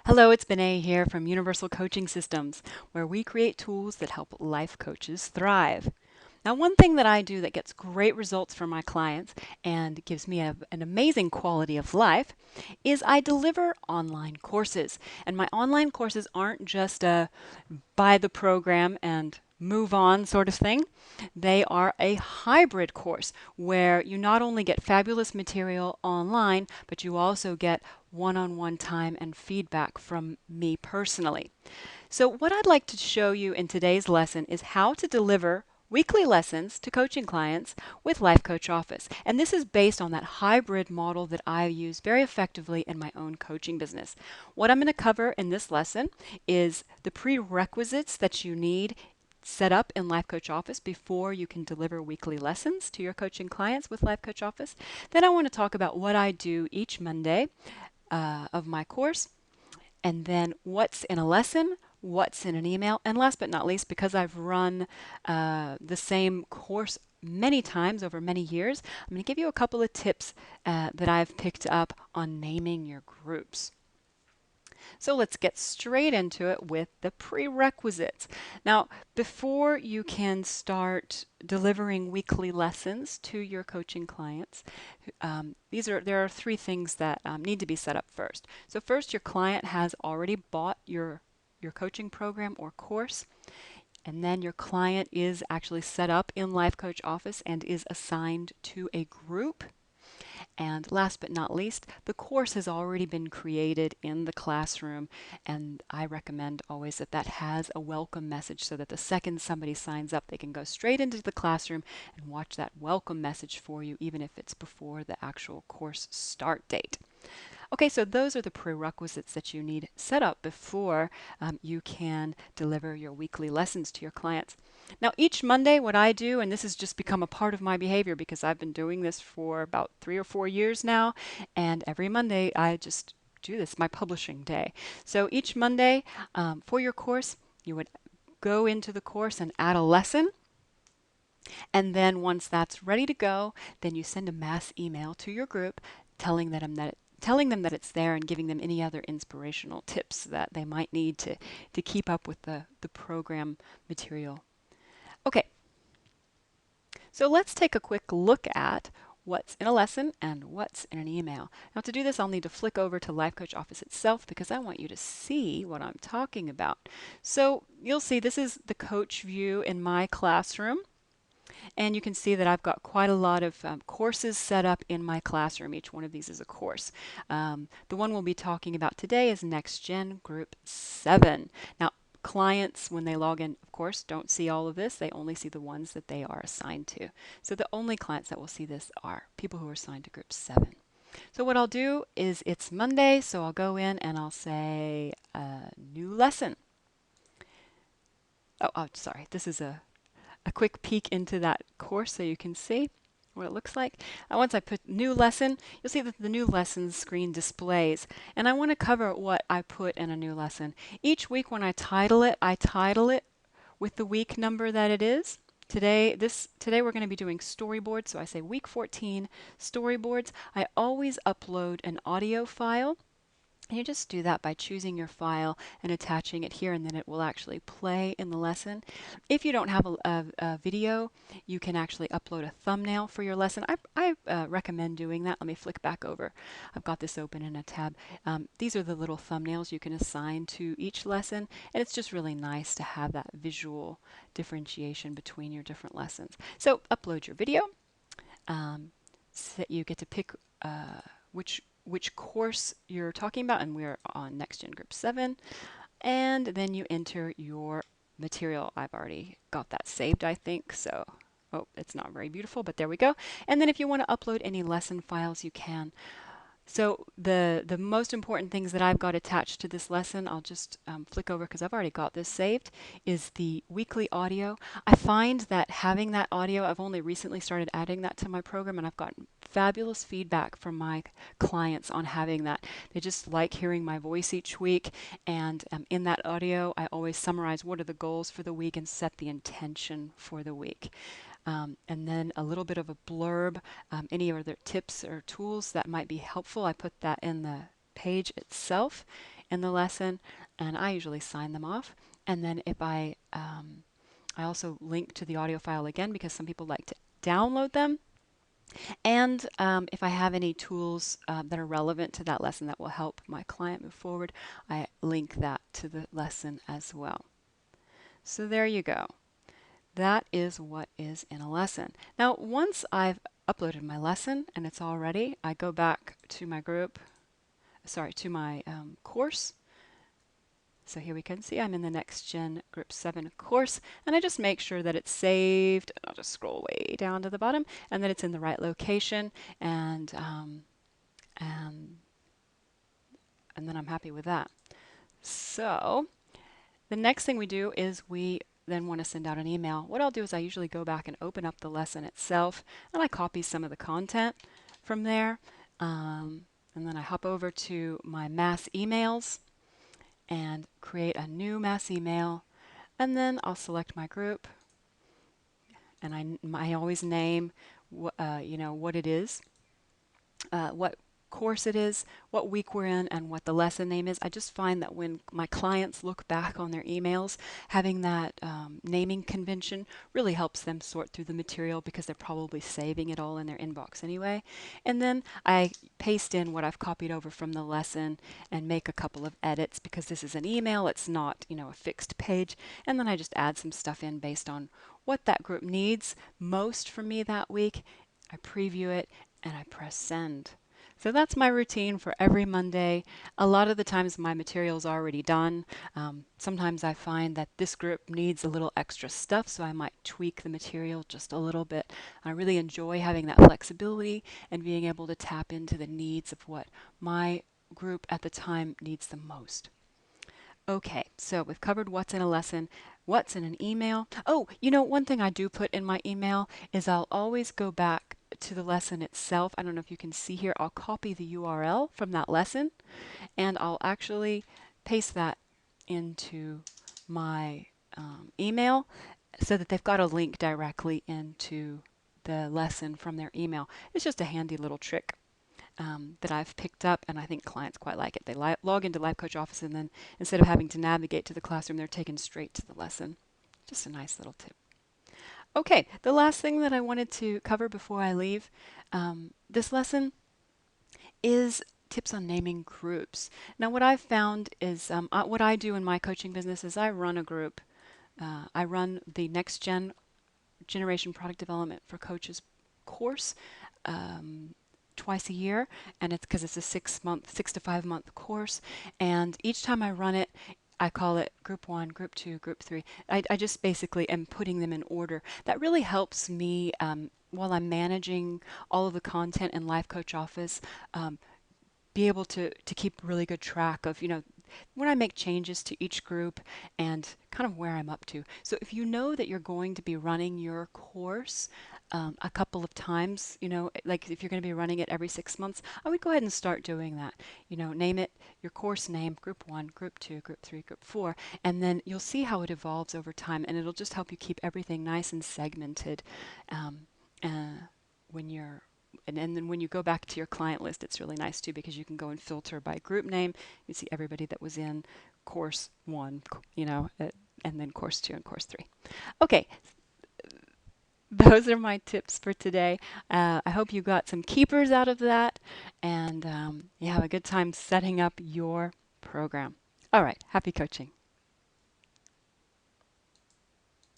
Hello, it's Benay here from Universal Coaching Systems, where we create tools that help life coaches thrive. Now, one thing that I do that gets great results for my clients and gives me an amazing quality of life is I deliver online courses. And my online courses aren't just a buy the program and move on sort of thing. They are a hybrid course where you not only get fabulous material online, but you also get one-on-one time and feedback from me personally. So what I'd like to show you in today's lesson is how to deliver weekly lessons to coaching clients with Life Coach Office. And this is based on that hybrid model that I use very effectively in my own coaching business. What I'm going to cover in this lesson is the prerequisites that you need set up in Life Coach Office before you can deliver weekly lessons to your coaching clients with Life Coach Office. Then I want to talk about what I do each Monday of my course, and then what's in a lesson, what's in an email, and last but not least, because I've run the same course many times over many years, I'm going to give you a couple of tips that I've picked up on naming your groups. So let's get straight into it with the prerequisites. Now, before you can start delivering weekly lessons to your coaching clients, there are three things that need to be set up first. So first, your client has already bought your coaching program or course, and then your client is actually set up in Life Coach Office and is assigned to a group. And last but not least, the course has already been created in the classroom, and I recommend always that that has a welcome message so that the second somebody signs up, they can go straight into the classroom and watch that welcome message for you, even if it's before the actual course start date. Okay, so those are the prerequisites that you need set up before you can deliver your weekly lessons to your clients. Now, each Monday, what I do, and this has just become a part of my behavior because I've been doing this for about 3 or 4 years now, and every Monday I just do this, my publishing day. So each Monday for your course, you would go into the course and add a lesson. And then once that's ready to go, then you send a mass email to your group telling them that it's there and giving them any other inspirational tips that they might need to keep up with the program material. Okay, so let's take a quick look at what's in a lesson and what's in an email. Now to do this, I'll need to flick over to Life Coach Office itself because I want you to see what I'm talking about. So you'll see this is the coach view in my classroom. And you can see that I've got quite a lot of courses set up in my classroom. Each one of these is a course. The one we'll be talking about today is Next Gen Group 7. Now, clients, when they log in, of course, don't see all of this. They only see the ones that they are assigned to. So the only clients that will see this are people who are assigned to Group 7. So what I'll do is it's Monday, so I'll go in and I'll say new lesson. Oh, sorry, this is a quick peek into that course so you can see what it looks like. Once I put new lesson, you'll see that the new lessons screen displays. And I want to cover what I put in a new lesson. Each week when I title it with the week number that it is. Today we're going to be doing storyboards, so I say week 14 storyboards. I always upload an audio file. And you just do that by choosing your file and attaching it here, and then it will actually play in the lesson. If you don't have a video, you can actually upload a thumbnail for your lesson. I recommend doing that. Let me flick back over. I've got this open in a tab. These are the little thumbnails you can assign to each lesson, and it's just really nice to have that visual differentiation between your different lessons. So upload your video. So you get to pick which course you're talking about, and we're on Next Gen Group 7. And then you enter your material. I've already got that saved, I think, so it's not very beautiful, but there we go. And then if you want to upload any lesson files, you can. So the most important things that I've got attached to this lesson, I'll just flick over because I've already got this saved, is the weekly audio. I find that having that audio, I've only recently started adding that to my program, and I've gotten fabulous feedback from my clients on having that. They just like hearing my voice each week, and in that audio, I always summarize what are the goals for the week and set the intention for the week. And then a little bit of a blurb, any other tips or tools that might be helpful. I put that in the page itself. in the lesson, and I usually sign them off. And then if I also link to the audio file again because some people like to download them. And if I have any tools that are relevant to that lesson that will help my client move forward, I link that to the lesson as well. So there you go. That is what is in a lesson. Now, once I've uploaded my lesson and it's all ready, I go back to my to my course. So here we can see I'm in the Next Gen Group 7 course, and I just make sure that it's saved. I'll just scroll way down to the bottom, and that it's in the right location, and and then I'm happy with that. So the next thing we do is we then want to send out an email. What I'll do is I usually go back and open up the lesson itself, and I copy some of the content from there, and then I hop over to my mass emails and create a new mass email, and then I'll select my group, and I always name what it is, what course it is, what week we're in, and what the lesson name is. I just find that when my clients look back on their emails, having that naming convention really helps them sort through the material because they're probably saving it all in their inbox anyway. And then I paste in what I've copied over from the lesson and make a couple of edits because this is an email, it's not, a fixed page. And then I just add some stuff in based on what that group needs most from me that week. I preview it and I press send. So that's my routine for every Monday. A lot of the times my material is already done. Sometimes I find that this group needs a little extra stuff, so I might tweak the material just a little bit. I really enjoy having that flexibility and being able to tap into the needs of what my group at the time needs the most. Okay, so we've covered what's in a lesson, what's in an email. Oh, one thing I do put in my email is I'll always go back to the lesson itself. I don't know if you can see here. I'll copy the URL from that lesson and I'll actually paste that into my email so that they've got a link directly into the lesson from their email. It's just a handy little trick that I've picked up, and I think clients quite like it. They log into Life Coach Office, and then instead of having to navigate to the classroom, they're taken straight to the lesson. Just a nice little tip. Okay, the last thing that I wanted to cover before I leave this lesson is tips on naming groups. Now, what I've found is what I do in my coaching business is I run a group. I run the Next Generation Product Development for Coaches course. Twice a year, and it's because it's a 6 to 5 month course, and each time I run it, I call it group 1, group 2, group 3. I just basically am putting them in order. That really helps me while I'm managing all of the content in Life Coach Office, be able to keep really good track of, when I make changes to each group and kind of where I'm up to. So if you know that you're going to be running your course a couple of times, like if you're going to be running it every 6 months, I would go ahead and start doing that. Name it your course name, group 1, group 2, group 3, group 4, and then you'll see how it evolves over time, and it'll just help you keep everything nice and segmented when you're and then when you go back to your client list, it's really nice too because you can go and filter by group name. You see everybody that was in course 1, and then course 2 and course 3. Okay, those are my tips for today. I hope you got some keepers out of that, and you have a good time setting up your program. All right, happy coaching.